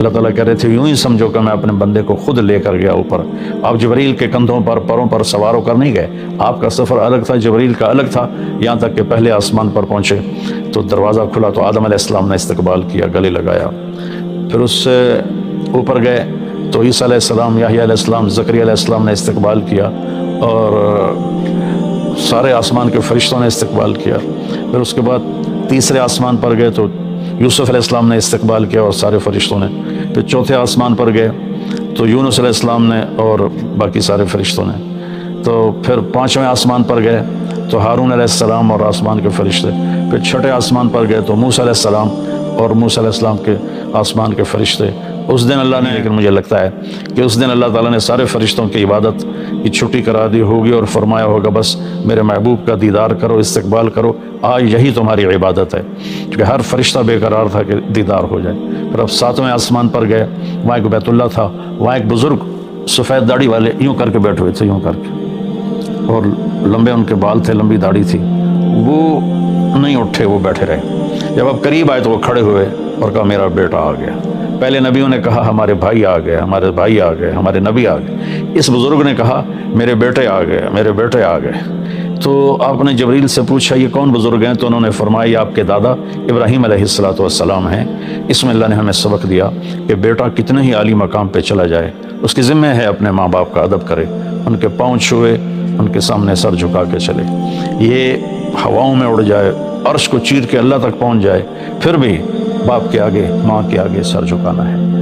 اللہ تعالیٰ کہہ رہے تھے یوں ہی سمجھو کہ میں اپنے بندے کو خود لے کر گیا اوپر. آپ جبریل کے کندھوں پر پروں پر سوار ہو کر نہیں گئے. آپ کا سفر الگ تھا، جبریل کا الگ تھا، یہاں تک کہ پہلے آسمان پر پہنچے تو دروازہ کھلا تو آدم علیہ السلام نے استقبال کیا، گلے لگایا. پھر اس سے اوپر گئے تو عیسیٰ علیہ السلام، یحییٰ علیہ السلام، زکریا علیہ السلام نے استقبال کیا اور سارے آسمان کے فرشتوں نے استقبال کیا. پھر اس کے بعد تیسرے آسمان پر گئے تو یوسف علیہ السلام نے استقبال کیا اور سارے فرشتوں نے. پھر چوتھے آسمان پر گئے تو یونس علیہ السلام نے اور باقی سارے فرشتوں نے. تو پھر پانچویں آسمان پر گئے تو ہارون علیہ السلام اور آسمان کے فرشتے. پھر چھٹے آسمان پر گئے تو موسیٰ علیہ السلام اور موسیٰ علیہ السلام کے آسمان کے فرشتے. اس دن اللہ نے، لیکن مجھے لگتا ہے کہ اس دن اللہ تعالیٰ نے سارے فرشتوں کی عبادت کی چھٹی کرا دی ہوگی اور فرمایا ہوگا بس میرے محبوب کا دیدار کرو، استقبال کرو، آج یہی تمہاری عبادت ہے. کیونکہ ہر فرشتہ بے قرار تھا کہ دیدار ہو جائے. پھر اب ساتویں آسمان پر گئے، وہاں ایک بیت اللہ تھا، وہاں ایک بزرگ سفید داڑھی والے یوں کر کے بیٹھے ہوئے تھے، یوں کر کے، اور لمبے ان کے بال تھے، لمبی داڑھی تھی. وہ نہیں اٹھے، وہ بیٹھے رہے. جب اب قریب آئے تو وہ کھڑے ہوئے اور کہا میرا بیٹا آ گیا. پہلے نبیوں نے کہا ہمارے بھائی آ گئے، ہمارے بھائی آ گئے، ہمارے نبی آ گئے. اس بزرگ نے کہا میرے بیٹے آ گئے، میرے بیٹے آ گئے. تو آپ نے جبریل سے پوچھا یہ کون بزرگ ہیں؟ تو انہوں نے فرمایا یہ آپ کے دادا ابراہیم علیہ السلام ہیں. اس میں اللہ نے ہمیں سبق دیا کہ بیٹا کتنے ہی عالی مقام پہ چلا جائے اس کی ذمہ ہے اپنے ماں باپ کا ادب کرے، ان کے پاؤں چھوئے، ان کے سامنے سر جھکا کے چلے. یہ ہواؤں میں اڑ جائے، عرش کو چیر کے اللہ تک پہنچ جائے، پھر بھی باپ کے آگے، ماں کے آگے سر جھکانا ہے.